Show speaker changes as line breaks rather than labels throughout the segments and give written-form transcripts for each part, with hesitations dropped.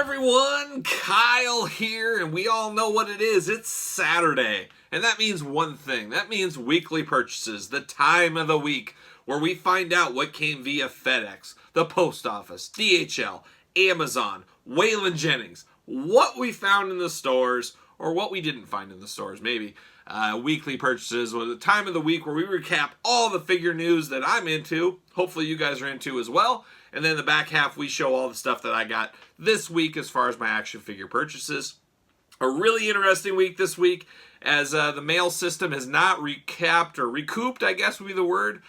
everyone, Kyle here, and we all know what it is. It's Saturday, and that means one thing. That means weekly purchases, the time of the week where we find out what came via FedEx, the post office, DHL, Amazon, Waylon Jennings, what we found in the stores, or what we didn't find in the stores, maybe. Weekly purchases, or the time of the week where we recap all the figure news that I'm into. Hopefully you guys are into as well. And then in the back half, we show all the stuff that I got this week as far as my action figure purchases. A really interesting week this week, as the mail system has not recapped or recouped, I guess would be the word.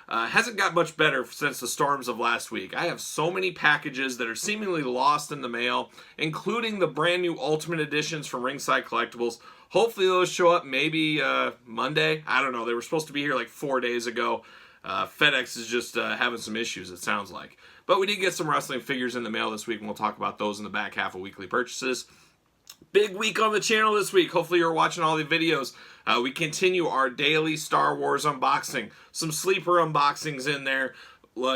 Hasn't got much better since the storms of last week. I have so many packages that are seemingly lost in the mail, including the brand new Ultimate Editions from Ringside Collectibles. Hopefully those show up maybe Monday. I don't know. They were supposed to be here like 4 days ago. FedEx is just having some issues, it sounds like. But we did get some wrestling figures in the mail this week, and we'll talk about those in the back half of weekly purchases. Big week on the channel this week. Hopefully you're watching all the videos. We continue our daily Star Wars unboxing. Some sleeper unboxings in there.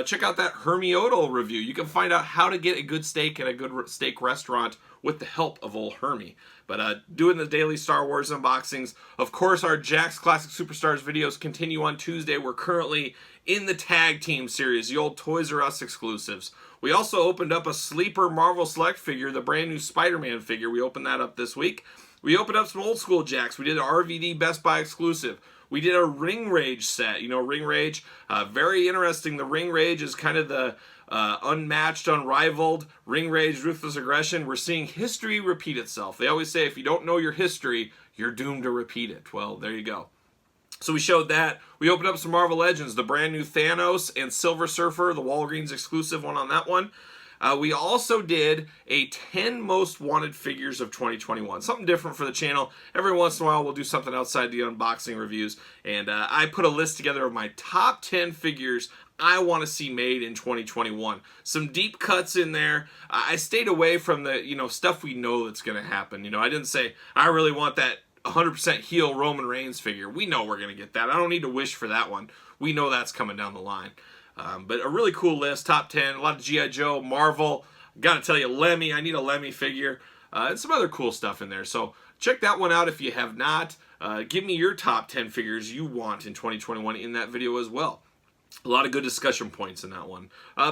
Check out that Hermiotto review. You can find out how to get a good steak at a good steak restaurant with the help of old Hermie. But doing the daily Star Wars unboxings. Of course, our Jakks Classic Superstars videos continue on Tuesday. We're currently in the Tag Team series, the old Toys R Us exclusives. We also opened up a sleeper Marvel Select figure, the brand new Spider-Man figure. We opened that up this week. We opened up some old school Jakks. We did an RVD Best Buy exclusive. We did a Ring Rage set. You know, Ring Rage, very interesting. The Ring Rage is kind of the unmatched, unrivaled Ring Rage Ruthless Aggression. We're seeing history repeat itself. They always say if you don't know your history, you're doomed to repeat it. Well, there you go. So we showed that. We opened up some Marvel Legends, the brand new Thanos and Silver Surfer, the Walgreens exclusive one on that one. We also did a 10 most wanted figures of 2021. Something different for the channel. Every once in a while we'll do something outside the unboxing reviews. And I put a list together of my top 10 figures I want to see made in 2021. Some deep cuts in there. I stayed away from the, stuff we know that's going to happen. I didn't say, I really want that 100% heel Roman Reigns figure. We know we're going to get that. I don't need to wish for that one. We know that's coming down the line. But a really cool list, top 10, a lot of G.I. Joe, Marvel, gotta tell you, Lemmy, I need a Lemmy figure, and some other cool stuff in there. So check that one out if you have not. Give me your top 10 figures you want in 2021 in that video as well. A lot of good discussion points in that one.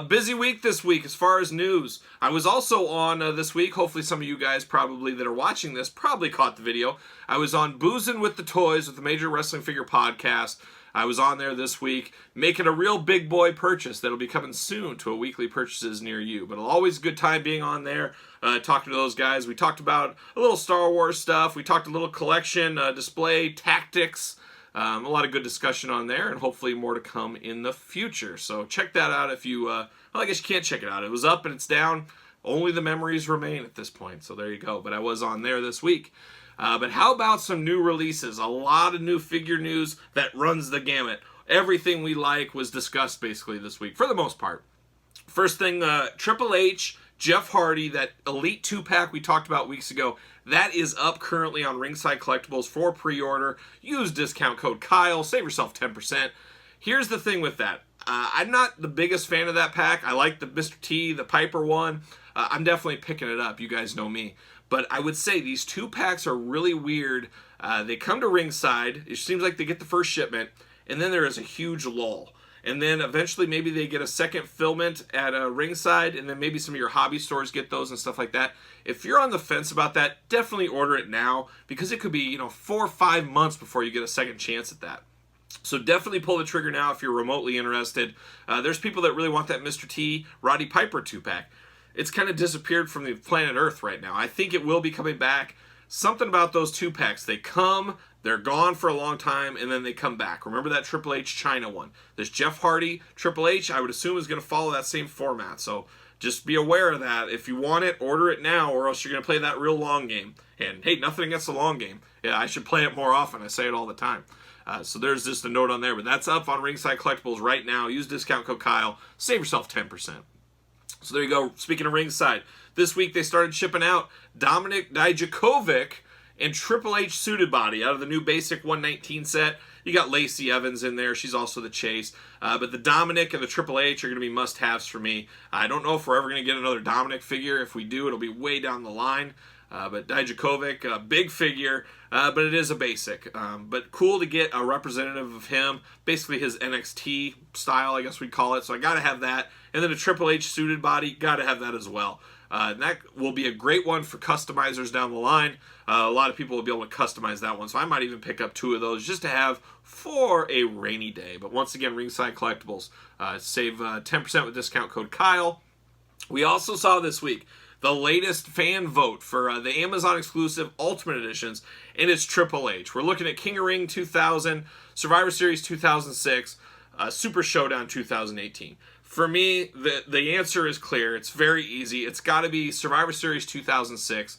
Busy week this week as far as news. I was also on this week, hopefully some of you guys probably that are watching this probably caught the video. I was on Boozin' with the Toys with the Major Wrestling Figure Podcast. I was on there this week making a real big boy purchase that'll be coming soon to a weekly purchases near you. But always a good time being on there, talking to those guys. We talked about a little Star Wars stuff. We talked a little collection, display, tactics. A lot of good discussion on there, and hopefully more to come in the future. So check that out if you, well, I guess you can't check it out. It was up and it's down. Only the memories remain at this point. So there you go. But I was on there this week. But how about some new releases? A lot of new figure news that runs the gamut. Everything we like was discussed basically this week, for the most part. First thing, Triple H, Jeff Hardy, that Elite 2-pack we talked about weeks ago, that is up currently on Ringside Collectibles for pre-order. Use discount code Kyle, save yourself 10%. Here's the thing with that. I'm not the biggest fan of that pack. I like the Mr. T, the Piper one. I'm definitely picking it up. You guys know me. But I would say these 2-packs are really weird. They come to Ringside. It seems like they get the first shipment, and then there is a huge lull. And then eventually maybe they get a second filament at Ringside, and then maybe some of your hobby stores get those and stuff like that. If you're on the fence about that, definitely order it now, because it could be 4 or 5 months before you get a second chance at that. So definitely pull the trigger now if you're remotely interested. There's people that really want that Mr. T, Roddy Piper 2-pack. It's kind of disappeared from the planet Earth right now. I think it will be coming back. Something about those 2-packs. They come, they're gone for a long time, and then they come back. Remember that Triple H China one. There's Jeff Hardy. Triple H, I would assume, is going to follow that same format. So just be aware of that. If you want it, order it now, or else you're going to play that real long game. And hey, nothing against the long game. Yeah, I should play it more often. I say it all the time. So there's just a note on there. But that's up on Ringside Collectibles right now. Use discount code Kyle. Save yourself 10%. So there you go. Speaking of Ringside, this week they started shipping out Dominic Dijakovic and Triple H suited body out of the new basic 119 set. You got Lacey Evans in there. She's also the Chase. But the Dominic and the Triple H are going to be must-haves for me. I don't know if we're ever going to get another Dominic figure. If we do, it'll be way down the line. But Dijakovic, big figure, but it is a basic. But cool to get a representative of him, basically his NXT style, I guess we'd call it. So I got to have that. And then a Triple H suited body, got to have that as well. And that will be a great one for customizers down the line. A lot of people will be able to customize that one. So I might even pick up 2 of those just to have for a rainy day. But once again, Ringside Collectibles, save 10% with discount code Kyle. We also saw this week the latest fan vote for the Amazon exclusive Ultimate Editions, and it's Triple H. We're looking at King of Ring 2000, Survivor Series 2006, Super Showdown 2018. For me, the answer is clear. It's very easy. It's got to be Survivor Series 2006.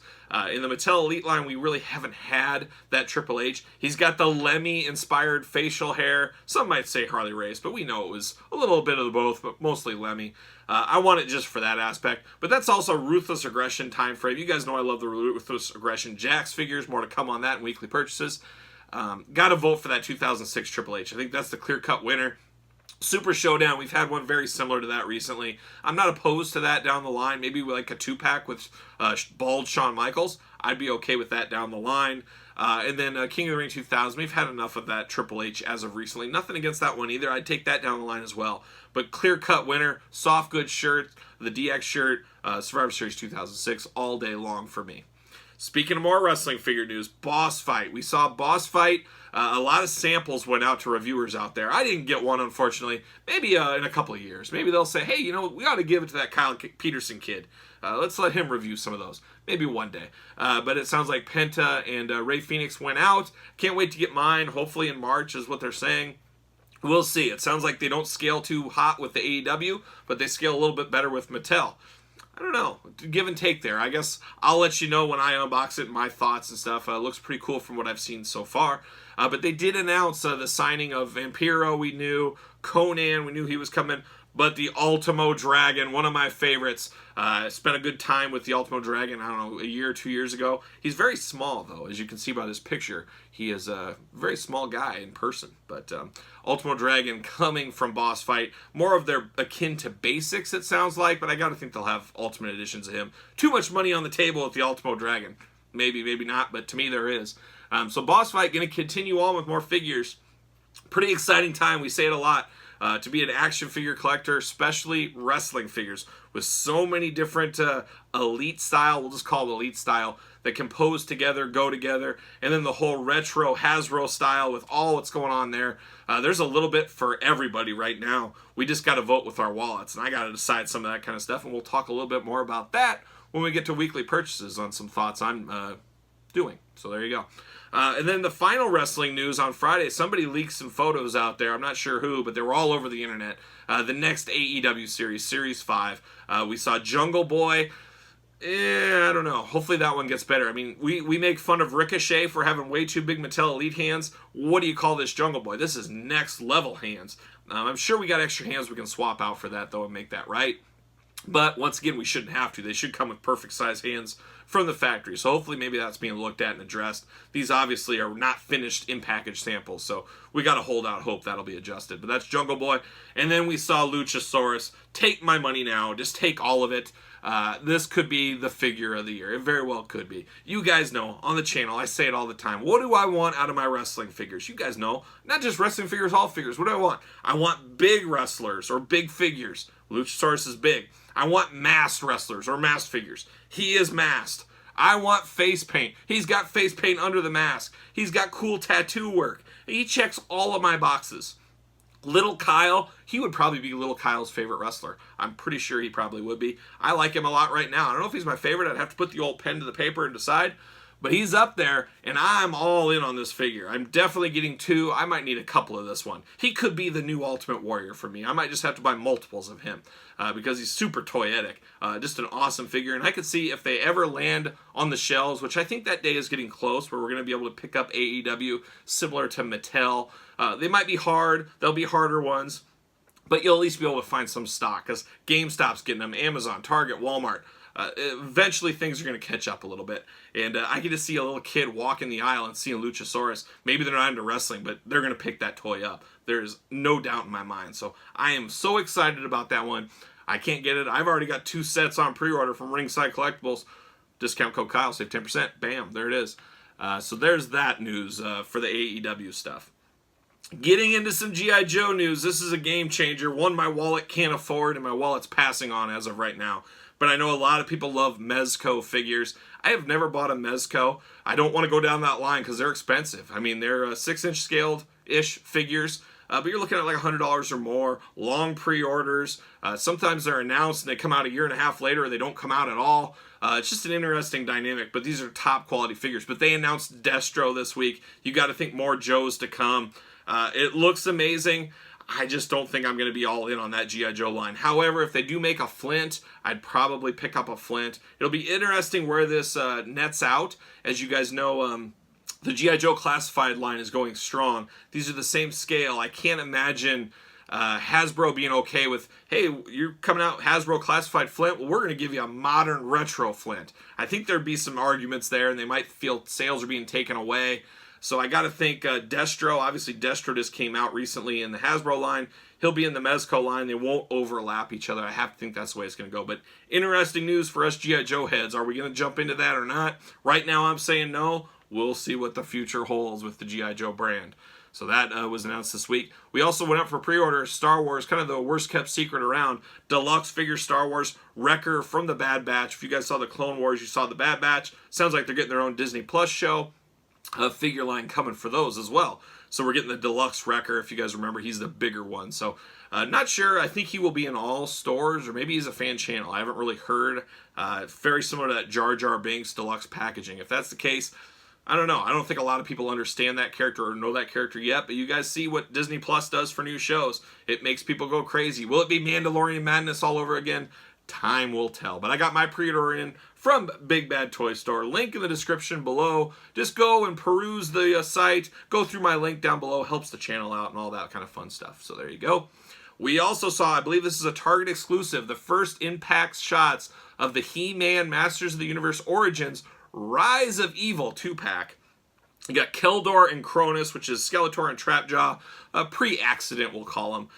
In the Mattel Elite line, we really haven't had that Triple H. He's got the Lemmy-inspired facial hair. Some might say Harley Race, but we know it was a little bit of both, but mostly Lemmy. I want it just for that aspect. But that's also Ruthless Aggression time frame. You guys know I love the Ruthless Aggression Jax figures. More to come on that in weekly purchases. Got to vote for that 2006 Triple H. I think that's the clear-cut winner. Super Showdown, we've had one very similar to that recently. I'm not opposed to that down the line. Maybe like a 2-pack with bald Shawn Michaels. I'd be okay with that down the line. And then King of the Ring 2000, we've had enough of that Triple H as of recently. Nothing against that one either. I'd take that down the line as well. But clear-cut winner, soft goods shirt, the DX shirt, Survivor Series 2006, all day long for me. Speaking of more wrestling figure news, Boss Fight. We saw Boss Fight. A lot of samples went out to reviewers out there. I didn't get one, unfortunately. Maybe in a couple of years. Maybe they'll say, hey, you know, we ought to give it to that Kyle Peterson kid. Let's let him review some of those. Maybe one day. But it sounds like Penta and Ray Phoenix went out. Can't wait to get mine. Hopefully in March is what they're saying. We'll see. It sounds like they don't scale too hot with the AEW, but they scale a little bit better with Mattel. I don't know. Give and take there. I guess I'll let you know when I unbox it, my thoughts and stuff. It looks pretty cool from what I've seen so far. But they did announce the signing of Vampiro, we knew. Conan, we knew he was coming. But the Ultimo Dragon, one of my favorites. Spent a good time with the Ultimo Dragon, I don't know, a year or 2 years ago. He's very small, though, as you can see by this picture. He is a very small guy in person. But Ultimo Dragon coming from Boss Fight. More of their akin to basics, it sounds like. But I got to think they'll have Ultimate Editions of him. Too much money on the table with the Ultimo Dragon. Maybe, maybe not, but to me there is. So Boss Fight going to continue on with more figures. Pretty exciting time. We say it a lot. To be an action figure collector, especially wrestling figures, with so many different elite style, we'll just call it elite style, that can pose together, go together, and then the whole retro Hasbro style with all what's going on there. There's a little bit for everybody right now. We just got to vote with our wallets, and I got to decide some of that kind of stuff, and we'll talk a little bit more about that when we get to weekly purchases on some thoughts I'm doing. So there you go. And then the final wrestling news on Friday, somebody leaked some photos out there. I'm not sure who, but they were all over the internet. The next AEW series, Series 5. We saw Jungle Boy. I don't know. Hopefully that one gets better. I mean, we make fun of Ricochet for having way too big Mattel Elite hands. What do you call this Jungle Boy? This is next level hands. I'm sure we got extra hands we can swap out for that, though, and make that right. But once again, we shouldn't have to. They should come with perfect size hands from the factory. So hopefully maybe that's being looked at and addressed. These obviously are not finished in package samples, so we got to hold out hope that'll be adjusted. But that's Jungle Boy. And then we saw Luchasaurus. Take my money now. Just take all of it. This could be the figure of the year. It very well could be. You guys know, on the channel, I say it all the time. What do I want out of my wrestling figures? You guys know. Not just wrestling figures, all figures. What do I want? I want big wrestlers or big figures. Luchasaurus is big. I want masked wrestlers or masked figures. He is masked. I want face paint. He's got face paint under the mask. He's got cool tattoo work. He checks all of my boxes. Little Kyle, he would probably be Little Kyle's favorite wrestler. I'm pretty sure he probably would be. I like him a lot right now. I don't know if he's my favorite. I'd have to put the old pen to the paper and decide. But he's up there, and I'm all in on this figure. I'm definitely getting 2. I might need a couple of this one. He could be the new Ultimate Warrior for me. I might just have to buy multiples of him because he's super toyetic. Just an awesome figure. And I could see if they ever land on the shelves, which I think that day is getting close, where we're going to be able to pick up AEW similar to Mattel. They might be hard. They'll be harder ones. But you'll at least be able to find some stock because GameStop's getting them, Amazon, Target, Walmart. Eventually things are going to catch up a little bit. And I get to see a little kid walk in the aisle and see a Luchasaurus. Maybe they're not into wrestling, but they're going to pick that toy up. There's no doubt in my mind. So I am so excited about that one. I can't get it. I've already got 2 sets on pre-order from Ringside Collectibles. Discount code Kyle, save 10%. Bam, there it is. So there's that news for the AEW stuff. Getting into some G.I. Joe news, this is a game changer, one my wallet can't afford and my wallet's passing on as of right now. But I know a lot of people love Mezco figures. I have never bought a Mezco. I don't want to go down that line because they're expensive. I mean, they're 6-inch scaled-ish figures, but you're looking at like $100 or more, long pre-orders. Sometimes they're announced and they come out a year and a half later or they don't come out at all. It's just an interesting dynamic, but these are top quality figures. But they announced Destro this week. You got to think more Joes to come. It looks amazing. I just don't think I'm going to be all in on that G.I. Joe line. However, if they do make a Flint, I'd probably pick up a Flint. It'll be interesting where this nets out. As you guys know, the G.I. Joe classified line is going strong. These are the same scale. I can't imagine Hasbro being okay with, hey, you're coming out Hasbro classified Flint, well, we're going to give you a modern retro Flint. I think there'd be some arguments there, and they might feel sales are being taken away. So I got to think Destro, obviously Destro just came out recently in the Hasbro line. He'll be in the Mezco line. They won't overlap each other. I have to think that's the way it's going to go. But interesting news for us G.I. Joe heads. Are we going to jump into that or not? Right now I'm saying no. We'll see what the future holds with the G.I. Joe brand. So that was announced this week. We also went up for pre-order Star Wars, kind of the worst kept secret around, deluxe figure Star Wars Wrecker from the Bad Batch. If you guys saw the Clone Wars, you saw the Bad Batch. Sounds like they're getting their own Disney Plus show. Figure line coming for those as well. So we're getting the deluxe Wrecker. If you guys remember, he's the bigger one. So not sure. I think he will be in all stores, or maybe he's a fan channel. I haven't really heard. Very similar to that Jar Jar Binks deluxe packaging. If that's the case, I don't know. I don't think a lot of people understand that character or know that character yet, but you guys see what Disney Plus does for new shows. It makes people go crazy. Will it be Mandalorian madness all over again? Time will tell. But I got my pre-order in from Big Bad Toy Store. Link in the description below. Just go and peruse the site. Go through my link down below. Helps the channel out and all that kind of fun stuff. So there you go. We also saw, I believe this is a Target exclusive, the first Impact shots of the He-Man Masters of the Universe Origins Rise of Evil 2-pack. You got Keldor and Cronus, which is Skeletor and Trapjaw. Pre-accident, we'll call them.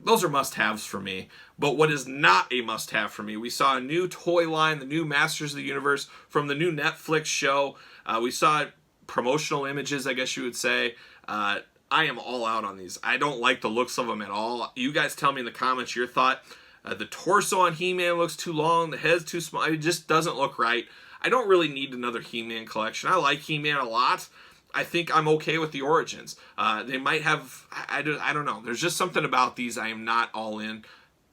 Those are must-haves for me. But what is not a must-have for me, we saw a new toy line, the new Masters of the Universe from the new Netflix show. We saw promotional images, I guess you would say. I am all out on these. I don't like the looks of them at all. You guys tell me in the comments your thought. The torso on He-Man looks too long. The head's too small. It just doesn't look right. I don't really need another He-Man collection. I like He-Man a lot. I think I'm okay with the Origins. They might have, I don't know. There's just something about these I am not all in.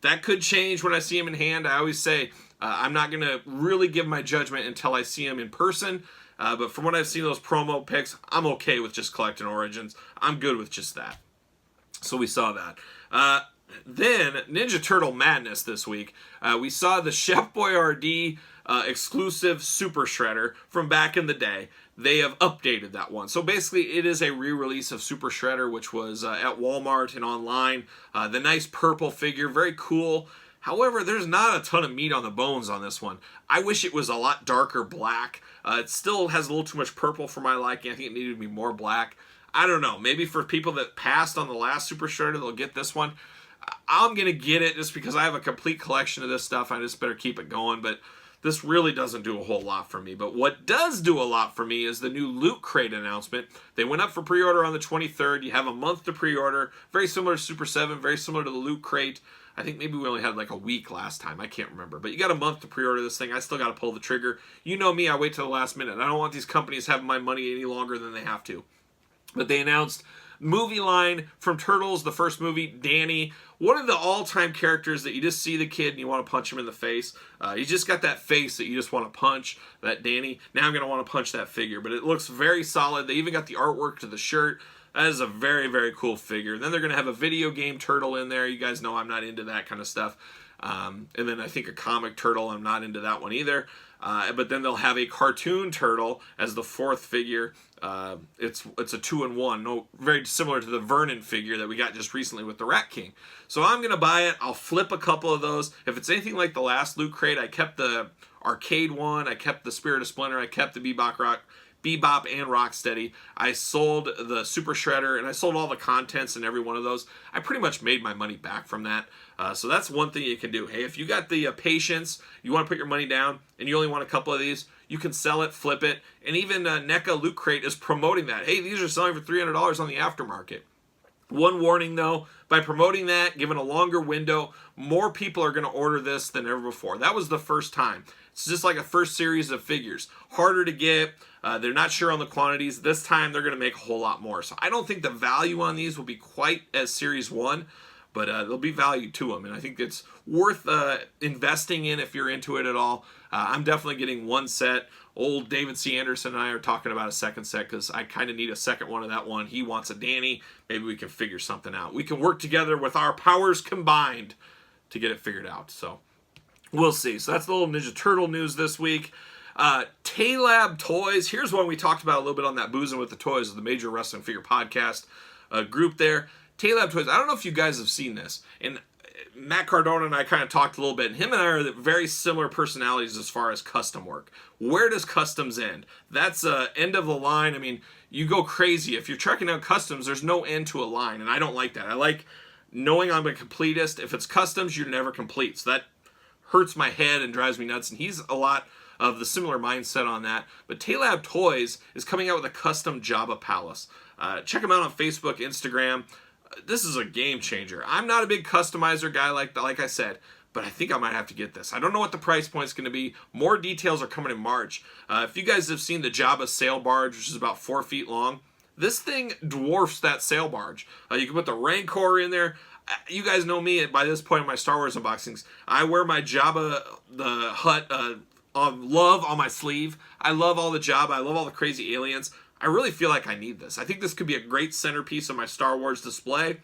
That could change when I see them in hand. I always say I'm not going to really give my judgment until I see them in person. But from what I've seen those promo pics, I'm okay with just collecting Origins. I'm good with just that. So we saw that. Then Ninja Turtle Madness this week. We saw the Chef Boyardee exclusive Super Shredder from back in the day. They have updated that one. So basically it is a re-release of Super Shredder, which was at Walmart and online. The nice purple figure, very cool. However, there's not a ton of meat on the bones on this one. I wish it was a lot darker black. It still has a little too much purple for my liking. I think it needed to be more black. I don't know. Maybe for people that passed on the last Super Shredder, they'll get this one. I'm going to get it just because I have a complete collection of this stuff. I just better keep it going. But this really doesn't do a whole lot for me. But what does do a lot for me is the new Loot Crate announcement. They went up for pre-order on the 23rd. You have a month to pre-order. Very similar to Super 7. Very similar to the Loot Crate. I think maybe we only had like a week last time. I can't remember. But you got a month to pre-order this thing. I still got to pull the trigger. You know me. I wait till the last minute. I don't want these companies having my money any longer than they have to. But they announced movie line from Turtles, the first movie, Danny. One of the all-time characters that you just see the kid and you want to punch him in the face. He's just got that face that you just want to punch, that Danny. Now I'm going to want to punch that figure. But it looks very solid. They even got the artwork to the shirt. That is a very, very cool figure. And then they're going to have a video game turtle in there. You guys know I'm not into that kind of stuff. And then I think a comic turtle. I'm not into that one either. But then they'll have a cartoon turtle as the fourth figure. It's a 2-in-1, no, very similar to the Vernon figure that we got just recently with the Rat King. So I'm gonna buy it. I'll flip a couple of those. If it's anything like the last Loot Crate, I kept the arcade one, I kept the Spirit of Splinter, I kept the Bebop and Rocksteady. I sold the Super Shredder, and I sold all the contents in every one of those. I pretty much made my money back from that. So that's one thing you can do. Hey, if you got the patience, you want to put your money down, and you only want a couple of these, you can sell it, flip it, and even NECA Loot Crate is promoting that. Hey, these are selling for $300 on the aftermarket. One warning though, by promoting that, given a longer window, more people are going to order this than ever before. That was the first time. It's just like a first series of figures. Harder to get. They're not sure on the quantities. This time they're going to make a whole lot more. So I don't think the value on these will be quite as Series 1, but there'll be value to them. And I think it's worth investing in if you're into it at all. I'm definitely getting one set. Old David C. Anderson and I are talking about a second set because I kind of need a second one of that one. He wants a Danny. Maybe we can figure something out. We can work together with our powers combined to get it figured out. So we'll see. So that's the little Ninja Turtle news this week. Taylab Toys. Here's one we talked about a little bit on that Boozing with the Toys, the Major Wrestling Figure Podcast group there. Taylab Toys. I don't know if you guys have seen this. And Matt Cardona and I kind of talked a little bit. And him and I are very similar personalities as far as custom work. Where does customs end? That's end of the line. I mean, you go crazy. If you're checking out customs, there's no end to a line. And I don't like that. I like knowing I'm a completist. If it's customs, you're never complete. So that hurts my head and drives me nuts. And he's a lot of the similar mindset on that. But Taylab Toys is coming out with a custom Jabba Palace. Check them out on Facebook, Instagram. This is a game changer. I'm not a big customizer guy like I said, but I think I might have to get this. I don't know what the price point is going to be. More details are coming in March. If you guys have seen the Jabba sail barge, which is about 4 feet long, this thing dwarfs that sail barge. You can put the Rancor in there. You guys know me by this point in my Star Wars unboxings. I wear my Jabba the Hutt love on my sleeve. I love all the Jabba. I love all the crazy aliens. I really feel like I need this. I think this could be a great centerpiece of my Star Wars display.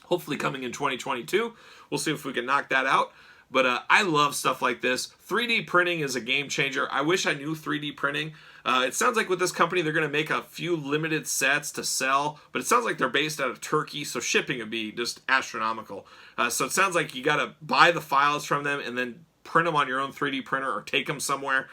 Hopefully coming in 2022. We'll see if we can knock that out. But I love stuff like this. 3D printing is a game changer. I wish I knew 3D printing. It sounds like with this company, they're going to make a few limited sets to sell. But it sounds like they're based out of Turkey, so shipping would be just astronomical. So it sounds like you got to buy the files from them and then print them on your own 3D printer or take them somewhere.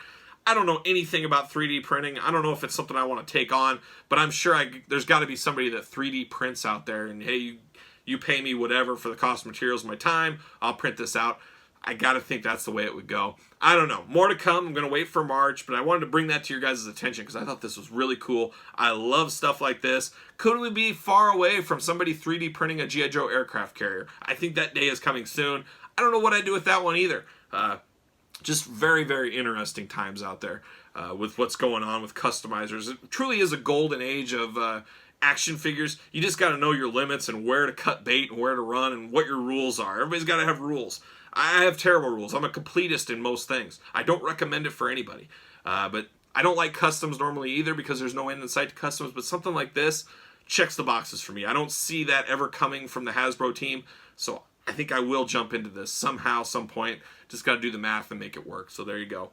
I don't know anything about 3D printing. I don't know if it's something I want to take on, but I'm sure there's got to be somebody that 3D prints out there. And hey, you pay me whatever for the cost of materials, my time, I'll print this out. I got to think that's the way it would go. I don't know. More to come. I'm going to wait for March, but I wanted to bring that to your guys' attention because I thought this was really cool. I love stuff like this. Could we be far away from somebody 3D printing a G.I. Joe aircraft carrier? I think that day is coming soon. I don't know what I'd do with that one either. Just very, very interesting times out there with what's going on with customizers. It truly is a golden age of action figures. You just got to know your limits and where to cut bait and where to run and what your rules are. Everybody's got to have rules. I have terrible rules. I'm a completist in most things. I don't recommend it for anybody. But I don't like customs normally either because there's no end in sight to customs. But something like this checks the boxes for me. I don't see that ever coming from the Hasbro team. So I think I will jump into this somehow, some point. Just got to do the math and make it work. So there you go.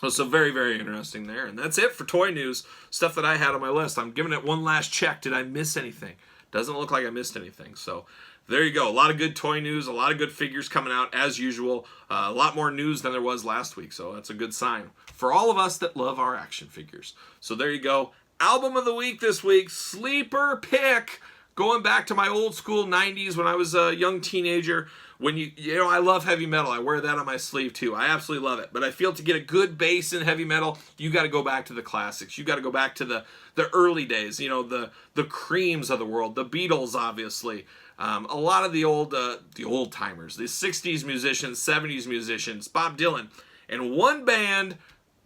So very, very interesting there. And that's it for toy news. Stuff that I had on my list. I'm giving it one last check. Did I miss anything? Doesn't look like I missed anything. So there you go. A lot of good toy news. A lot of good figures coming out as usual. A lot more news than there was last week. So that's a good sign for all of us that love our action figures. So there you go. Album of the week this week. Sleeper pick. Going back to my old school 90s when I was a young teenager, when you know, I love heavy metal. I wear that on my sleeve too. I absolutely love it. But I feel to get a good base in heavy metal, you got to go back to the classics. You got to go back to the early days, you know, the Creams of the world, the Beatles, obviously. A lot of the old timers, the 60s musicians, 70s musicians, Bob Dylan. And one band,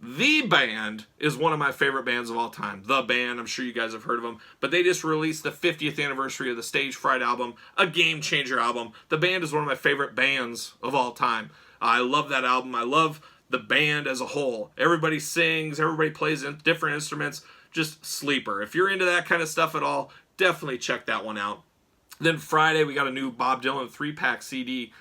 the Band, is one of my favorite bands of all time. The Band, I'm sure you guys have heard of them. But they just released the 50th anniversary of the Stage Fright album, a game changer album. The Band is one of my favorite bands of all time. I love that album. I love the band as a whole. Everybody sings, everybody plays different instruments. Just sleeper. If you're into that kind of stuff at all, definitely check that one out. Then Friday, we got a new Bob Dylan 3-pack CD.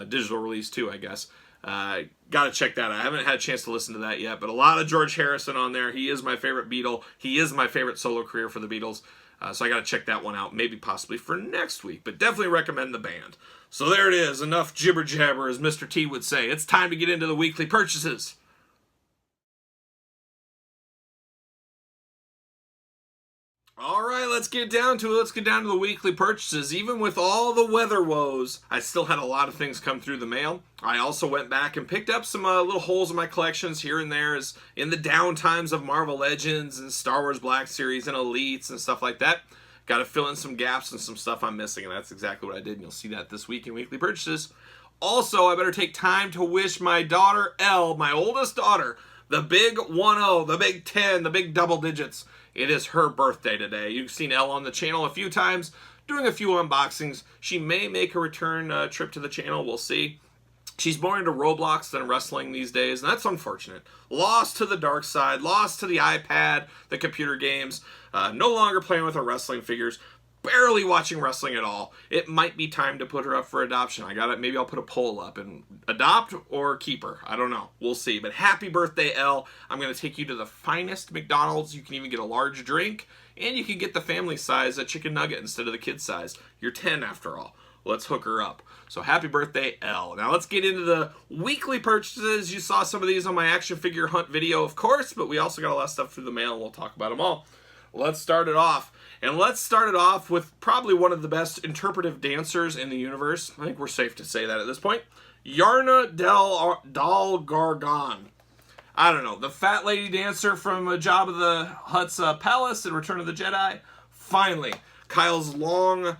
digital release too, I guess. Gotta check that out. I haven't had a chance to listen to that yet, but a lot of George Harrison on there. He is my favorite Beatle. He is my favorite solo career for the Beatles. So I gotta check that one out, maybe possibly for next week, but definitely recommend the band. So there it is, enough jibber jabber, as Mr. T would say. It's time to get into the weekly purchases. All right, let's get down to it. Let's get down to the weekly purchases. Even with all the weather woes, I still had a lot of things come through the mail. I also went back and picked up some little holes in my collections here and there, as in the downtimes of Marvel Legends and Star Wars Black Series and Elites and stuff like that. Got to fill in some gaps and some stuff I'm missing, and that's exactly what I did, and you'll see that this week in weekly purchases. Also, I better take time to wish my daughter, Elle, my oldest daughter, the big 1-0, the big 10, the big double digits. It is her birthday today. You've seen Elle on the channel a few times, doing a few unboxings. She may make a return trip to the channel. We'll see. She's more into Roblox than wrestling these days, and that's unfortunate. Lost to the dark side, lost to the iPad, the computer games, no longer playing with her wrestling figures, barely watching wrestling at all. It might be time to put her up for adoption. I got it. Maybe I'll put a poll up and adopt or keep her. I don't know. We'll see. But happy birthday, Elle. I'm going to take you to the finest McDonald's. You can even get a large drink, and you can get the family size a chicken nugget instead of the kid size. You're 10 after all. Let's hook her up. So happy birthday, Elle. Now let's get into the weekly purchases. You saw some of these on my action figure hunt video, of course, but we also got a lot of stuff through the mail, and we'll talk about them all. Let's start it off. And let's start it off with probably one of the best interpretive dancers in the universe. I think we're safe to say that at this point. Yarna Dal Gargan. I don't know. The fat lady dancer from Jabba the Hutt's palace in Return of the Jedi. Finally, Kyle's long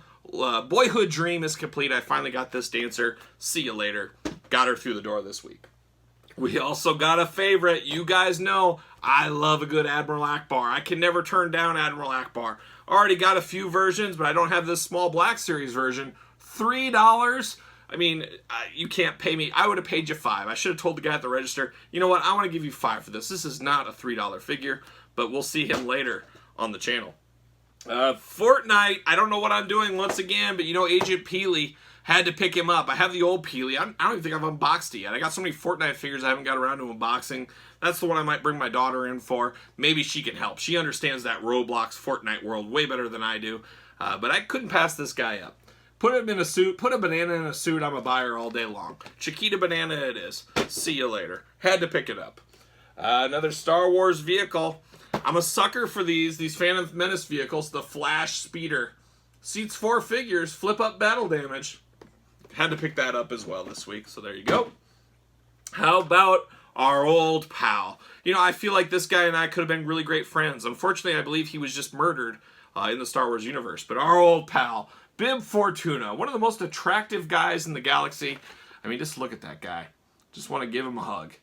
boyhood dream is complete. I finally got this dancer. See you later. Got her through the door this week. We also got a favorite. You guys know I love a good Admiral Akbar. I can never turn down Admiral Akbar. Already got a few versions, but I don't have this small Black Series version. $3? I mean, you can't pay me. I would have paid you $5. I should have told the guy at the register, you know what, I want to give you $5 for this. This is not a $3 figure, but we'll see him later on the channel. Fortnite, I don't know what I'm doing once again, but you know, Agent Peely had to pick him up. I have the old Peely. I don't even think I've unboxed it yet. I got so many Fortnite figures I haven't got around to unboxing. That's the one I might bring my daughter in for. Maybe she can help. She understands that Roblox Fortnite world way better than I do. But I couldn't pass this guy up. Put him in a suit. Put a banana in a suit. I'm a buyer all day long. Chiquita Banana it is. See you later. Had to pick it up. Another Star Wars vehicle. I'm a sucker for these Phantom Menace vehicles. The Flash Speeder. Seats 4 figures. Flip up battle damage. Had to pick that up as well this week, so there you go. How about our old pal? You know, I feel like this guy and I could have been really great friends. Unfortunately, I believe he was just murdered in the Star Wars universe. But our old pal, Bib Fortuna, one of the most attractive guys in the galaxy. I mean, just look at that guy. Just want to give him a hug.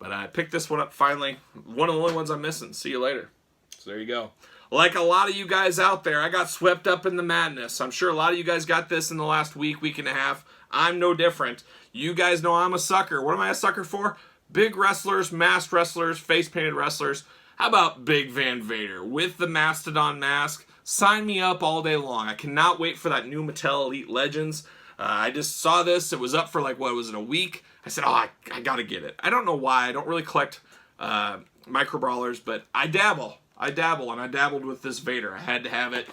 But I picked this one up finally. One of the only ones I'm missing. See you later. So there you go. Like a lot of you guys out there, I got swept up in the madness. I'm sure a lot of you guys got this in the last week, week and a half. I'm no different. You guys know I'm a sucker. What am I a sucker for? Big wrestlers, masked wrestlers, face-painted wrestlers. How about Big Van Vader with the Mastodon mask? Sign me up all day long. I cannot wait for that new Mattel Elite Legends. I just saw this. It was up for like, what was it, a week? I said, oh, I got to get it. I don't know why. I don't really collect micro brawlers, but I dabble, and I dabbled with this Vader. I had to have it.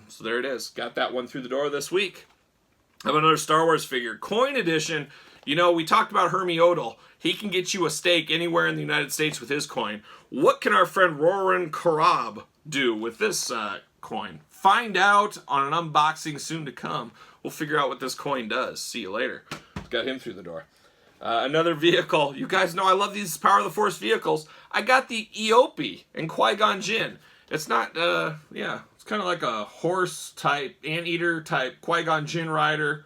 So there it is. Got that one through the door this week. I have another Star Wars figure. Coin edition. You know, we talked about Hermie Odell. He can get you a steak anywhere in the United States with his coin. What can our friend Roran Karab do with this coin? Find out on an unboxing soon to come. We'll figure out what this coin does. See you later. Got him through the door. Another vehicle. You guys know I love these Power of the Force vehicles. I got the Eopie and Qui-Gon Jinn. It's not, it's kind of like a horse type, anteater type, Qui-Gon Jinn rider.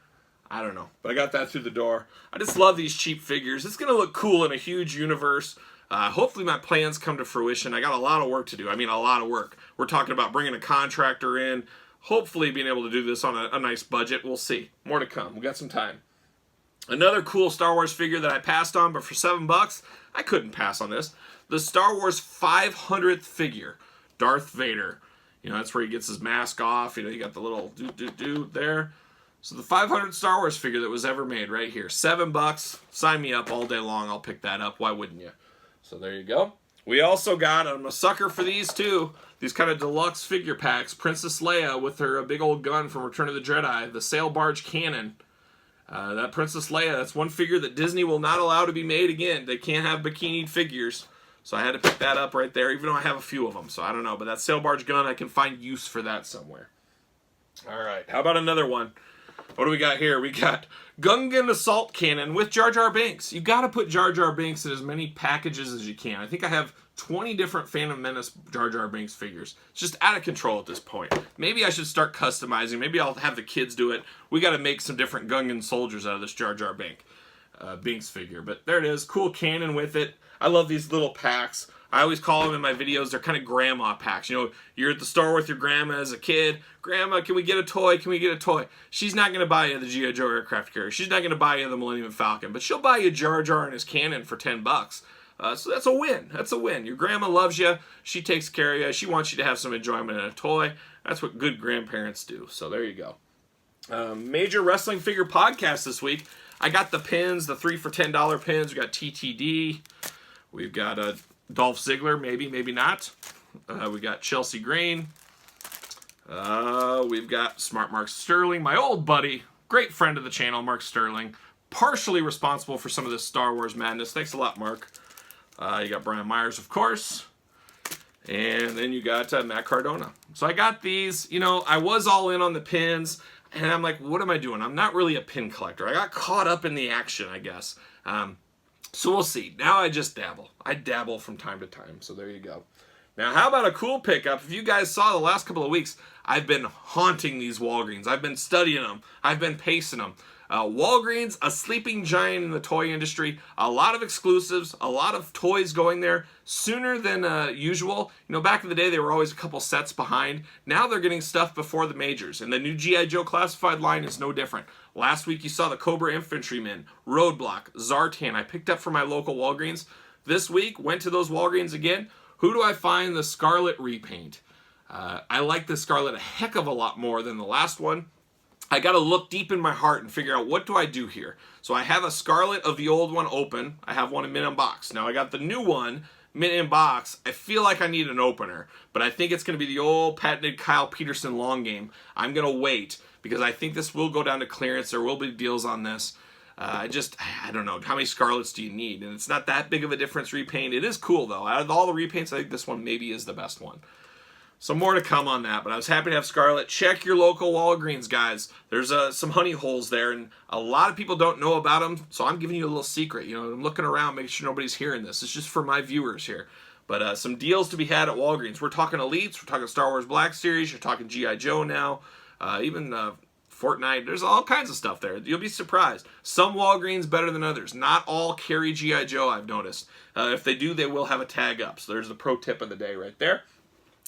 I don't know, but I got that through the door. I just love these cheap figures. It's going to look cool in a huge universe. Hopefully my plans come to fruition. I got a lot of work to do. I mean, a lot of work. We're talking about bringing a contractor in, hopefully being able to do this on a nice budget. We'll see. More to come. We got some time. Another cool Star Wars figure that I passed on, but for $7, I couldn't pass on this. The Star Wars 500th figure, Darth Vader. You know, that's where he gets his mask off. You know, you got the little do there. So the 500 Star Wars figure that was ever made right here. $7. Sign me up all day long. I'll pick that up. Why wouldn't you? So there you go. We also got, I'm a sucker for these too, these kind of deluxe figure packs. Princess Leia with her big old gun from Return of the Jedi. The sail barge cannon. That Princess Leia, that's one figure that Disney will not allow to be made again. They can't have bikini figures. So I had to pick that up right there, even though I have a few of them. So I don't know. But that sail barge gun, I can find use for that somewhere. All right. How about another one? What do we got here? We got Gungan Assault Cannon with Jar Jar Binks. You got to put Jar Jar Binks in as many packages as you can. I think I have 20 different Phantom Menace Jar Jar Binks figures. It's just out of control at this point. Maybe I should start customizing. Maybe I'll have the kids do it. We got to make some different Gungan soldiers out of this Jar Jar Binks figure. But there it is. Cool cannon with it. I love these little packs. I always call them in my videos, they're kind of grandma packs. You know, you're at the store with your grandma as a kid. Grandma, can we get a toy? Can we get a toy? She's not going to buy you the G.I. Joe aircraft carrier. She's not going to buy you the Millennium Falcon. But she'll buy you Jar Jar and his cannon for $10. So that's a win. That's a win. Your grandma loves you. She takes care of you. She wants you to have some enjoyment in a toy. That's what good grandparents do. So there you go. Major Wrestling Figure Podcast this week. I got the pins, the 3 for $10 pins. We got TTD. We've got Dolph Ziggler, maybe, maybe not. We got Chelsea Green. We've got Smart Mark Sterling, my old buddy, great friend of the channel, Mark Sterling. Partially responsible for some of this Star Wars madness. Thanks a lot, Mark. You got Brian Myers, of course. And then you got Matt Cardona. So I got these. You know, I was all in on the pins. And I'm like, what am I doing? I'm not really a pin collector. I got caught up in the action, I guess. So we'll see. Now I just dabble. I dabble from time to time. So there you go. Now, how about a cool pickup? If you guys saw the last couple of weeks, I've been haunting these Walgreens. I've been studying them. I've been pacing them. Walgreens, a sleeping giant in the toy industry. A lot of exclusives, a lot of toys going there sooner than usual. You know, back in the day, they were always a couple sets behind. Now they're getting stuff before the majors. And the new G.I. Joe classified line is no different. Last week, you saw the Cobra Infantryman, Roadblock, Zartan. I picked up from my local Walgreens. This week, went to those Walgreens again. Who do I find? The Scarlet repaint. I like the Scarlet a heck of a lot more than the last one. I got to look deep in my heart and figure out what do I do here. So I have a Scarlet of the old one open. I have one in mint in box. Now I got the new one mint in box. I feel like I need an opener, but I think it's going to be the old patented Kyle Peterson long game. I'm going to wait because I think this will go down to clearance. There will be deals on this. I don't know. How many Scarlets do you need? And it's not that big of a difference repaint. It is cool, though. Out of all the repaints, I think this one maybe is the best one. So more to come on that, but I was happy to have Scarlet. Check your local Walgreens, guys. There's some honey holes there, and a lot of people don't know about them, so I'm giving you a little secret. You know, I'm looking around, making sure nobody's hearing this. It's just for my viewers here. But some deals to be had at Walgreens. We're talking Elites. We're talking Star Wars Black Series. You're talking G.I. Joe now. Even Fortnite. There's all kinds of stuff there. You'll be surprised. Some Walgreens better than others. Not all carry G.I. Joe, I've noticed. If they do, they will have a tag up. So there's the pro tip of the day right there.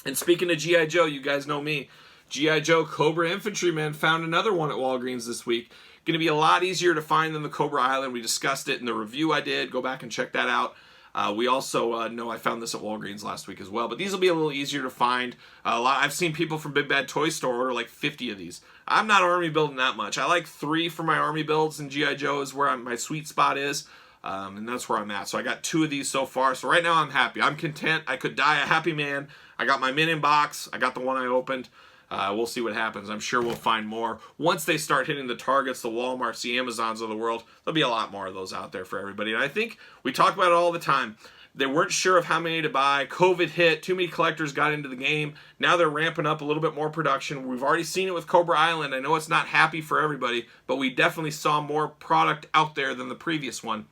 And speaking of G.I. Joe, you guys know me. G.I. Joe Cobra Infantryman found another one at Walgreens this week. Going to be a lot easier to find than the Cobra Island. We discussed it in the review I did. Go back and check that out. We also know I found this at Walgreens last week as well. But these will be a little easier to find. I've seen people from Big Bad Toy Store order like 50 of these. I'm not army building that much. I like 3 for my army builds, and G.I. Joe is where my sweet spot is. And that's where I'm at. So I got 2 of these so far. So right now I'm happy. I'm content. I could die a happy man. I got my mint in box. I got the one I opened. We'll see what happens. I'm sure we'll find more. Once they start hitting the Targets, the Walmarts, the Amazons of the world, there'll be a lot more of those out there for everybody. And I think we talk about it all the time. They weren't sure of how many to buy. COVID hit. Too many collectors got into the game. Now they're ramping up a little bit more production. We've already seen it with Cobra Island. I know it's not happy for everybody, but we definitely saw more product out there than the previous one.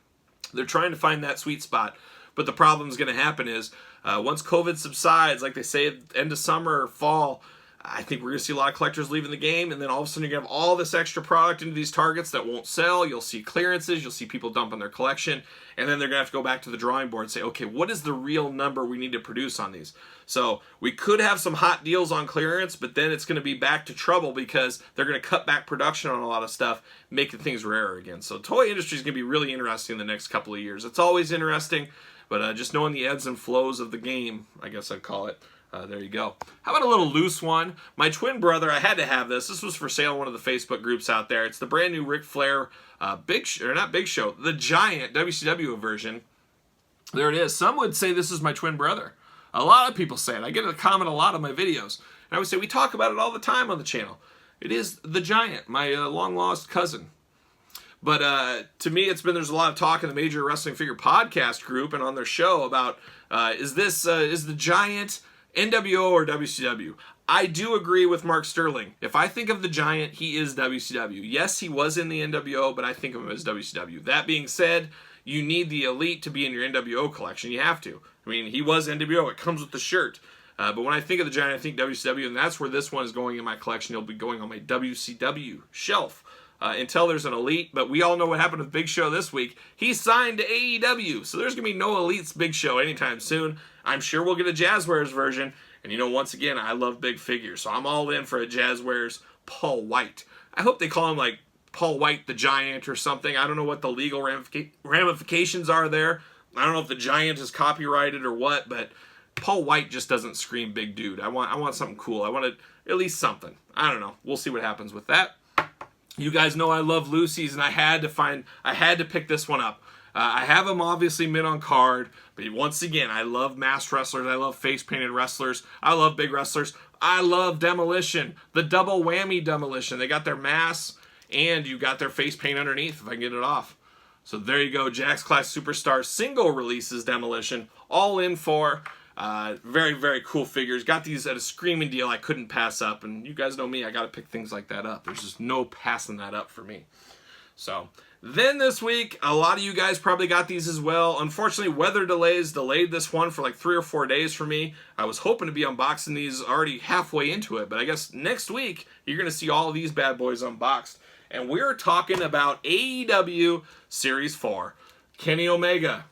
They're trying to find that sweet spot. But the problem is going to happen is once COVID subsides, like they say at the end of summer or fall, I think we're going to see a lot of collectors leaving the game, and then all of a sudden you're going to have all this extra product into these Targets that won't sell. You'll see clearances. You'll see people dumping their collection, and then they're going to have to go back to the drawing board and say, okay, what is the real number we need to produce on these? So we could have some hot deals on clearance, but then it's going to be back to trouble because they're going to cut back production on a lot of stuff, making things rarer again. So toy industry is going to be really interesting in the next couple of years. It's always interesting, but just knowing the ebbs and flows of the game, I guess I'd call it, There you go. How about a little loose one? My twin brother, I had to have this. This was for sale in one of the Facebook groups out there. It's the brand new Ric Flair the Giant WCW version. There it is. Some would say this is my twin brother. A lot of people say it. I get a comment a lot on my videos. And I would say we talk about it all the time on the channel. It is the Giant, my long-lost cousin. But to me, there's a lot of talk in the Major Wrestling Figure podcast group and on their show about is the Giant NWO or WCW? I do agree with Mark Sterling. If I think of the Giant, he is WCW. Yes, he was in the NWO, but I think of him as WCW. That being said, you need the Elite to be in your NWO collection. You have to. I mean, he was NWO. It comes with the shirt. But when I think of the Giant, I think WCW, and that's where this one is going in my collection. It'll be going on my WCW shelf until there's an Elite. But we all know what happened with Big Show this week. He signed to AEW, so there's going to be no Elite's Big Show anytime soon. I'm sure we'll get a Jazzwares version. And you know, once again, I love big figures, so I'm all in for a Jazzwares Paul White. I hope they call him like Paul White the Giant or something. I don't know what the legal ramifications are there. I don't know if the Giant is copyrighted or what, but Paul White just doesn't scream big dude. I want something cool. I wanted at least something. I don't know. We'll see what happens with that. You guys know I love Lucy's, and I had to pick this one up. I have them obviously mint on card, but once again, I love masked wrestlers. I love face-painted wrestlers. I love big wrestlers. I love Demolition, the double whammy Demolition. They got their masks, and you got their face paint underneath, if I can get it off. So there you go, Jax Class Superstar single releases Demolition, all in for very, very cool figures. Got these at a screaming deal I couldn't pass up, and you guys know me, I got to pick things like that up. There's just no passing that up for me. So then this week, a lot of you guys probably got these as well. Unfortunately, weather delays delayed this one for like 3 or 4 days for me. I was hoping to be unboxing these already halfway into it, but I guess next week, you're going to see all of these bad boys unboxed. And we're talking about AEW Series 4. Kenny Omega.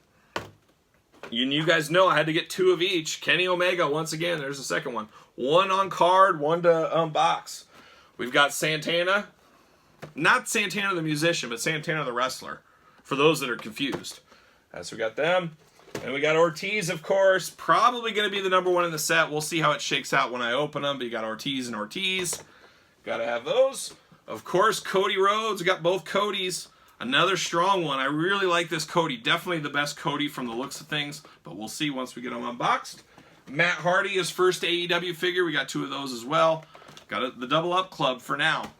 You guys know I had to get 2 of each. Kenny Omega, once again, there's the second one. 1 on card, 1 to unbox. We've got Santana. Not Santana the musician, but Santana the wrestler, for those that are confused. So we got them. And we got Ortiz, of course. Probably going to be the number 1 in the set. We'll see how it shakes out when I open them. But you got Ortiz and Ortiz. Got to have those. Of course, Cody Rhodes. We got both Codys. Another strong one. I really like this Cody. Definitely the best Cody from the looks of things. But we'll see once we get them unboxed. Matt Hardy, his first AEW figure. We got 2 of those as well. Got the Double Up Club for now.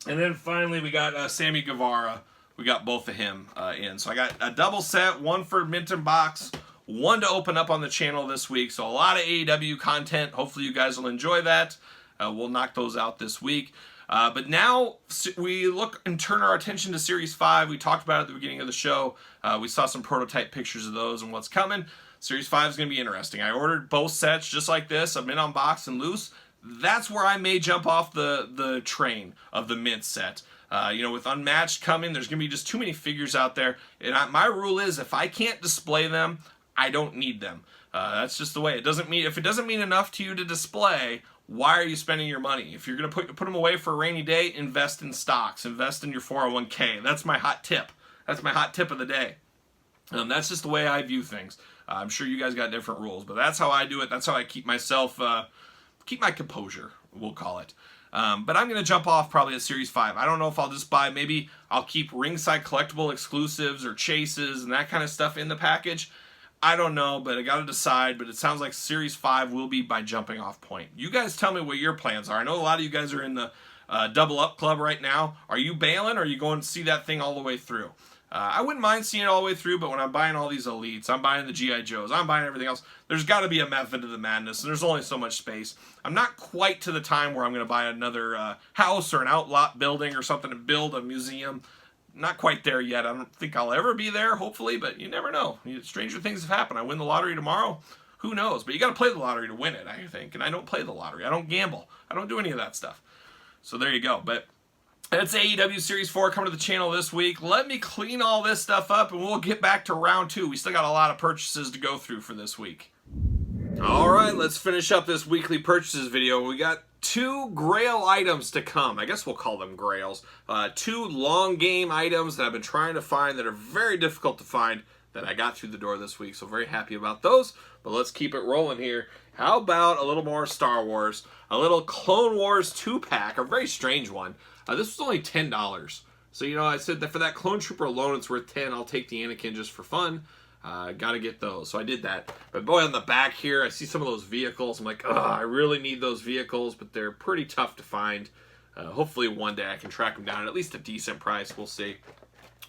And then finally, we got Sammy Guevara. We got both of him in. So I got a double set, 1 for mint and box, 1 to open up on the channel this week. So a lot of AEW content. Hopefully you guys will enjoy that. We'll knock those out this week. But now we look and turn our attention to Series 5. We talked about it at the beginning of the show. We saw some prototype pictures of those and what's coming. Series 5 is going to be interesting. I ordered both sets just like this, a mint on box and loose. That's where I may jump off the train of the mint set. With Unmatched coming, there's going to be just too many figures out there. And my rule is, if I can't display them, I don't need them. That's just the way. If it doesn't mean enough to you to display, why are you spending your money? If you're going to put them away for a rainy day, invest in stocks. Invest in your 401k. That's my hot tip. That's my hot tip of the day. That's just the way I view things. I'm sure you guys got different rules, but that's how I do it. That's how I keep myself... keep my composure, we'll call it. But I'm going to jump off probably at Series 5. I don't know if I'll just buy, maybe I'll keep ringside collectible exclusives or chases and that kind of stuff in the package. I don't know, but I got to decide. But it sounds like Series 5 will be my jumping off point. You guys tell me what your plans are. I know a lot of you guys are in the Double Up Club right now. Are you bailing or are you going to see that thing all the way through? I wouldn't mind seeing it all the way through, but when I'm buying all these Elites, I'm buying the G.I. Joes, I'm buying everything else, there's got to be a method to the madness, and there's only so much space. I'm not quite to the time where I'm going to buy another house or an outlot building or something to build a museum. Not quite there yet. I don't think I'll ever be there, hopefully, but you never know. Stranger things have happened. I win the lottery tomorrow. Who knows? But you got to play the lottery to win it, I think, and I don't play the lottery. I don't gamble. I don't do any of that stuff. So there you go. But that's AEW Series 4 coming to the channel this week. Let me clean all this stuff up and we'll get back to round 2. We still got a lot of purchases to go through for this week. Alright, let's finish up this weekly purchases video. We got 2 Grail items to come. I guess we'll call them Grails. 2 long game items that I've been trying to find that are very difficult to find that I got through the door this week. So very happy about those. But let's keep it rolling here. How about a little more Star Wars? A little Clone Wars 2-pack, a very strange one. This was only $10. So, you know, I said that for that Clone Trooper alone, it's worth 10. I'll take the Anakin just for fun. Gotta get those. So I did that. But boy, on the back here, I see some of those vehicles. I'm like, oh, I really need those vehicles, but they're pretty tough to find. Hopefully one day I can track them down at least a decent price. We'll see.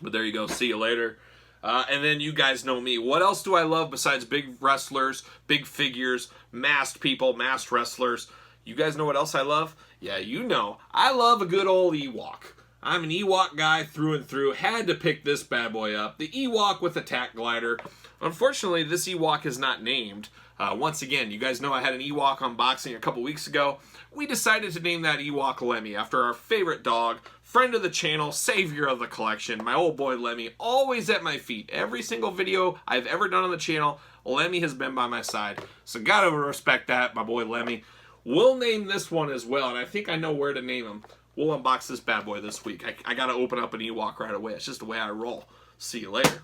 But there you go. See you later. And then you guys know me. What else do I love besides big wrestlers, big figures, masked people, masked wrestlers? You guys know what else I love? Yeah, you know. I love a good old Ewok. I'm an Ewok guy through and through. Had to pick this bad boy up. The Ewok with attack glider. Unfortunately, this Ewok is not named. Once again, you guys know I had an Ewok unboxing a couple weeks ago. We decided to name that Ewok Lemmy after our favorite dog, friend of the channel, savior of the collection, my old boy Lemmy, always at my feet. Every single video I've ever done on the channel, Lemmy has been by my side. So gotta respect that, my boy Lemmy. We'll name this one as well, and I think I know where to name him. We'll unbox this bad boy this week. I gotta open up an Ewok right away. It's just the way I roll. See you later.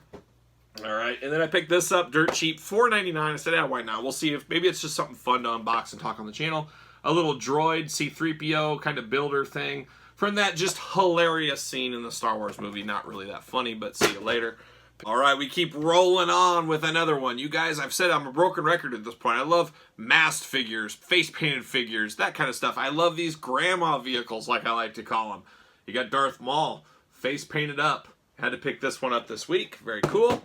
All right, and then I picked this up, dirt cheap, $4.99. I said, yeah, why not? We'll see if maybe it's just something fun to unbox and talk on the channel. A little droid, C-3PO kind of builder thing from that just hilarious scene in the Star Wars movie. Not really that funny, but see you later. All right, we keep rolling on with another one. You guys, I've said I'm a broken record at this point. I love masked figures, face-painted figures, that kind of stuff. I love these grandma vehicles, like I like to call them. You got Darth Maul, face painted up. Had to pick this one up this week. Very cool.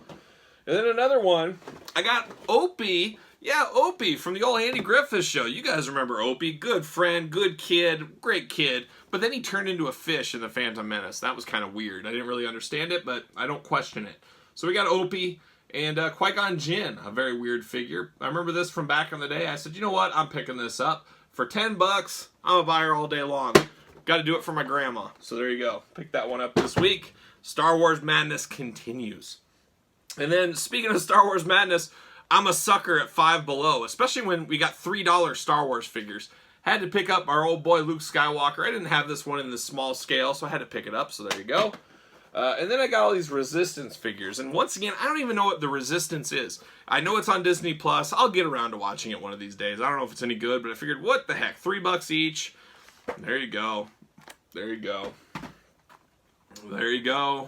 And then another one, I got Opie. Yeah, Opie from the old Andy Griffith show. You guys remember Opie. Good friend, good kid, great kid. But then he turned into a fish in The Phantom Menace. That was kind of weird. I didn't really understand it, but I don't question it. So we got Opie and Qui-Gon Jinn, a very weird figure. I remember this from back in the day. I said, you know what? I'm picking this up. For 10 bucks, I'm a buyer all day long. Got to do it for my grandma. So there you go. Pick that one up this week. Star Wars Madness continues. And then, speaking of Star Wars Madness, I'm a sucker at Five Below, especially when we got $3 Star Wars figures. Had to pick up our old boy Luke Skywalker. I didn't have this one in the small scale, so I had to pick it up, so there you go. And then I got all these Resistance figures. And once again, I don't even know what the Resistance is. I know it's on Disney Plus. I'll get around to watching it one of these days. I don't know if it's any good, but I figured, what the heck, $3 each. There you go. There you go. There you go.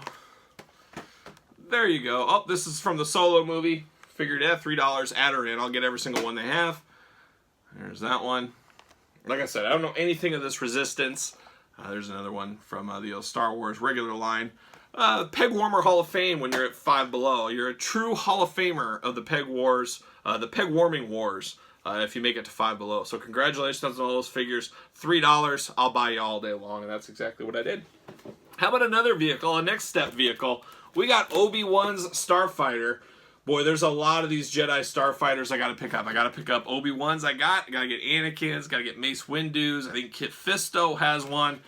There you go. Oh, this is from the Solo movie. Figured, yeah, $3, add her in. I'll get every single one they have. There's that one. Like I said, I don't know anything of this Resistance. There's another one from the old Star Wars regular line. Peg Warmer Hall of Fame when you're at Five Below. You're a true Hall of Famer of the Peg Wars, the Peg Warming Wars, if you make it to Five Below. So congratulations on all those figures. $3, I'll buy you all day long, and that's exactly what I did. How about another vehicle, a next step vehicle? We got Obi-Wan's Starfighter. Boy, there's a lot of these Jedi Starfighters I got to pick up. I got to pick up Obi-Wan's I got to get Anakin's, got to get Mace Windu's. I think Kit Fisto has one.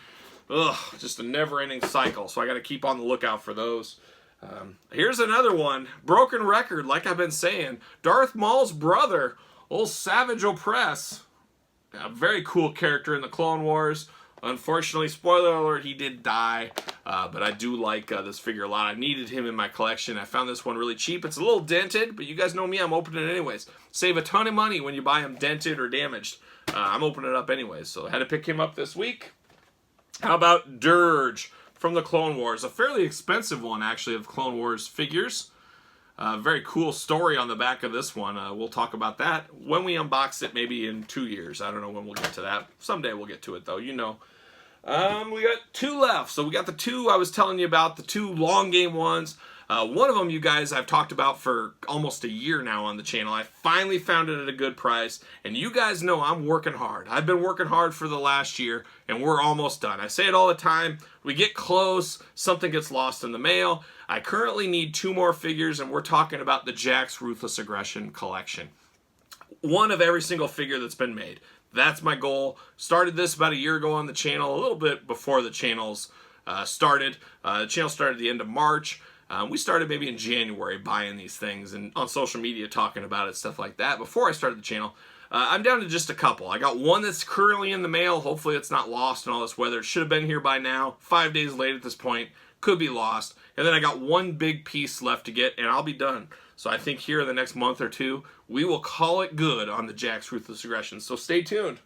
Ugh, just a never-ending cycle, so I got to keep on the lookout for those. Here's another one. Broken record, like I've been saying. Darth Maul's brother, old Savage Opress. A very cool character in the Clone Wars. Unfortunately, spoiler alert, he did die, but I do like this figure a lot. I needed him in my collection. I found this one really cheap. It's a little dented, but you guys know me, I'm opening it anyways. Save a ton of money when you buy them dented or damaged. I'm opening it up anyways, so I had to pick him up this week. How about Dirge from the Clone Wars? A fairly expensive one, actually, of Clone Wars figures. Very cool story on the back of this one. We'll talk about that when we unbox it, maybe in 2 years. I don't know when we'll get to that. Someday we'll get to it, though, you know. We got 2 left. So we got the 2 I was telling you about, the 2 long game ones. One of them, you guys, I've talked about for almost a year now on the channel. I finally found it at a good price, and you guys know I'm working hard. I've been working hard for the last year, and we're almost done. I say it all the time. We get close, something gets lost in the mail. I currently need 2 more figures, and we're talking about the Jax Ruthless Aggression collection. One of every single figure that's been made. That's my goal. Started this about a year ago on the channel, a little bit before the channels started. The channel started at the end of March. We started maybe in January buying these things and on social media talking about it, stuff like that. Before I started the channel, I'm down to just a couple. I got one that's currently in the mail. Hopefully it's not lost in all this weather. It should have been here by now. 5 days late at this point. could be lost. And then I got one big piece left to get, and I'll be done. So I think here in the next month or two, we will call it good on the Jack's Ruthless Aggression. So stay tuned.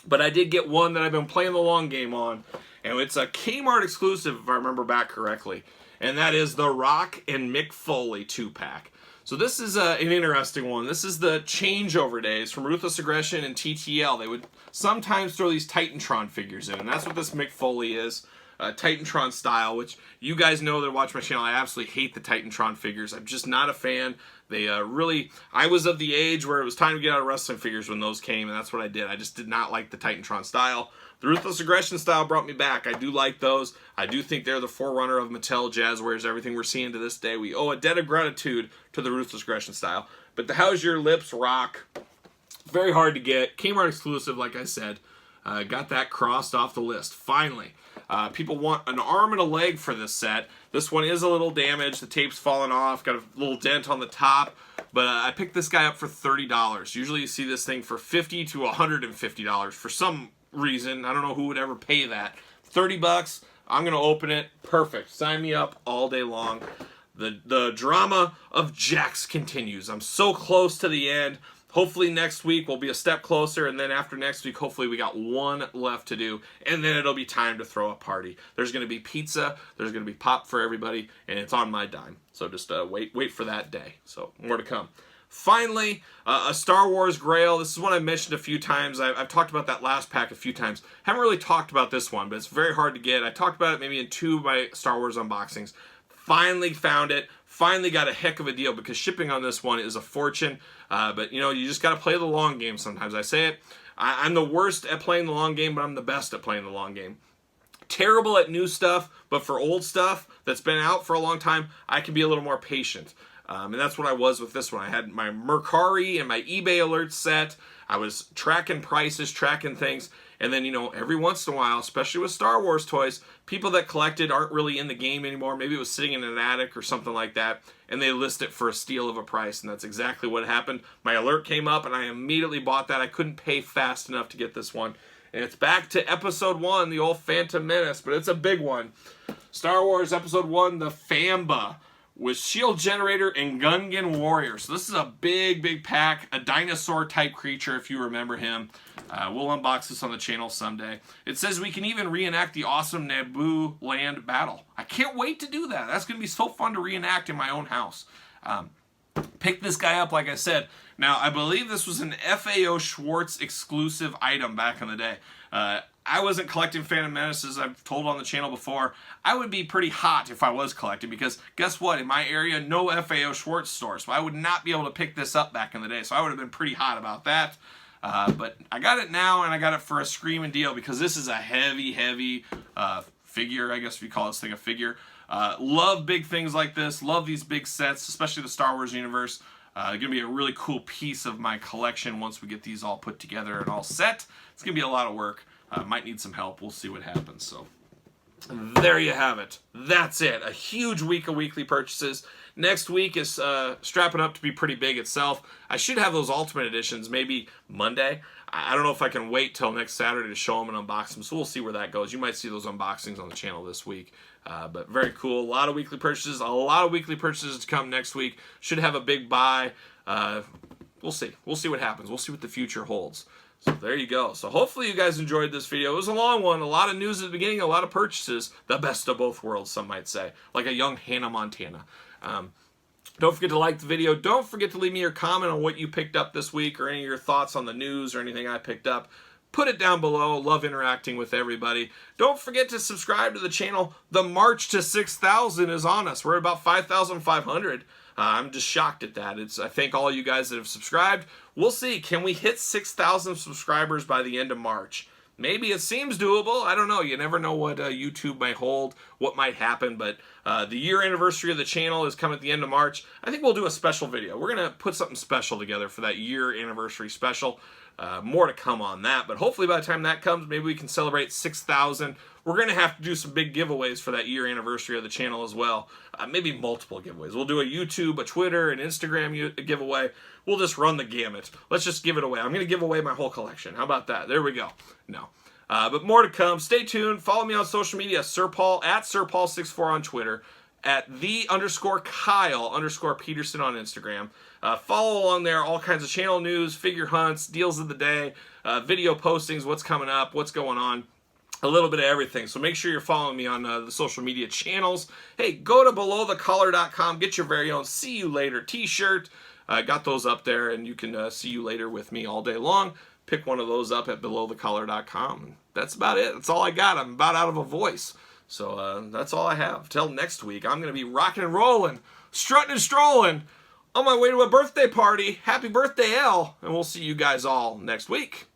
But I did get one that I've been playing the long game on, and it's a Kmart exclusive, if I remember back correctly. And that is the Rock and Mick Foley 2-pack. So this is an interesting one. This is the changeover days from Ruthless Aggression and TTL. They would sometimes throw these Titantron figures in, and that's what this Mick Foley is. Titantron style, which you guys know that watch my channel, I absolutely hate the Titantron figures. I'm just not a fan. They I was of the age where it was time to get out of wrestling figures when those came, and that's what I did. I just did not like the Titantron style. The Ruthless Aggression style brought me back. I do like those. I do think they're the forerunner of Mattel, Jazzwares, everything we're seeing to this day. We owe a debt of gratitude to the Ruthless Aggression style. But the How's Your Lips Rock, very hard to get. Kmart exclusive, like I said. Got that crossed off the list, finally. People want an arm and a leg for this set. This one is a little damaged. The tape's fallen off. Got a little dent on the top. But I picked this guy up for $30. Usually you see this thing for $50 to $150 for some reason. I don't know who would ever pay that. 30 bucks. I'm going to open it. Perfect. Sign me up all day long. The drama of Jax continues. I'm so close to the end. Hopefully next week we'll be a step closer, and then after next week, hopefully we got one left to do, and then it'll be time to throw a party. There's going to be pizza, there's going to be pop for everybody, and it's on my dime. So just wait for that day. So more to come. Finally, a Star Wars Grail. This is one I mentioned a few times. I've talked about that last pack a few times. Haven't really talked about this one, but it's very hard to get. I talked about it maybe in 2 of my Star Wars unboxings. Finally found it. Finally got a heck of a deal because shipping on this one is a fortune. But, you know, you just got to play the long game sometimes. I say it. I'm the worst at playing the long game, but I'm the best at playing the long game. Terrible at new stuff, but for old stuff that's been out for a long time, I can be a little more patient. And that's what I was with this one. I had my Mercari and my eBay alerts set. I was tracking prices, tracking things. And then, you know, every once in a while, especially with Star Wars toys, people that collected aren't really in the game anymore. Maybe it was sitting in an attic or something like that, and they list it for a steal of a price, and that's exactly what happened. My alert came up, and I immediately bought that. I couldn't pay fast enough to get this one. And it's back to Episode 1, the old Phantom Menace, but it's a big one. Star Wars Episode 1, the Famba, with Shield Generator and Gungan Warrior. So this is a big, big pack, a dinosaur-type creature, if you remember him. We'll unbox this on the channel someday. It says we can even reenact the awesome Naboo land battle. I can't wait to do that. That's going to be so fun to reenact in my own house. Picked this guy up, like I said. Now, I believe this was an FAO Schwartz exclusive item back in the day. I wasn't collecting Phantom Menaces, I've told on the channel before. I would be pretty hot if I was collecting because guess what? In my area, no FAO Schwartz store, so I would not be able to pick this up back in the day. So I would have been pretty hot about that. But I got it now, and I got it for a screaming deal because this is a heavy, heavy figure, I guess if you call this thing a figure. Love big things like this. Love these big sets, especially the Star Wars universe. Going to be a really cool piece of my collection once we get these all put together and all set. It's going to be a lot of work. Might need some help. We'll see what happens. So there you have it. That's it. A huge week of weekly purchases. Next week is strapping up to be pretty big itself. I should have those Ultimate Editions maybe Monday. I don't know if I can wait till next Saturday to show them and unbox them, so we'll see where that goes. You might see those unboxings on the channel this week. But very cool. A lot of weekly purchases. A lot of weekly purchases to come next week. Should have a big buy. We'll see. We'll see what happens. We'll see what the future holds. So there you go. So hopefully you guys enjoyed this video. It was a long one. A lot of news at the beginning. A lot of purchases. The best of both worlds, some might say. Like a young Hannah Montana. Don't forget to like the video. Don't forget to leave me your comment on what you picked up this week or any of your thoughts on the news or anything I picked up. Put it down below. Love interacting with everybody. Don't forget to subscribe to the channel. The march to 6,000 is on us. We're at about 5,500. I'm just shocked at that. I thank all you guys that have subscribed. We'll see. Can we hit 6,000 subscribers by the end of March? Maybe it seems doable. I don't know. You never know what YouTube may hold, what might happen. But the year anniversary of the channel is coming at the end of March. I think we'll do a special video. We're going to put something special together for that year anniversary special. More to come on that. But hopefully by the time that comes, maybe we can celebrate 6,000. We're going to have to do some big giveaways for that year anniversary of the channel as well. Maybe multiple giveaways. We'll do a YouTube, a Twitter, an Instagram giveaway. We'll just run the gamut. Let's just give it away. I'm going to give away my whole collection. How about that? There we go. No. But more to come. Stay tuned. Follow me on social media, Sir Paul, at SirPaul64 on Twitter, at _Kyle_Peterson on Instagram. Follow along there, all kinds of channel news, figure hunts, deals of the day, video postings, what's coming up, what's going on. A little bit of everything. So make sure you're following me on the social media channels. Hey, go to belowthecollar.com. Get your very own See You Later t-shirt. Got those up there, and you can see you later with me all day long. Pick one of those up at belowthecollar.com. That's about it. That's all I got. I'm about out of a voice. So that's all I have. Till next week, I'm going to be rocking and rolling, strutting and strolling on my way to a birthday party. Happy birthday, L. And we'll see you guys all next week.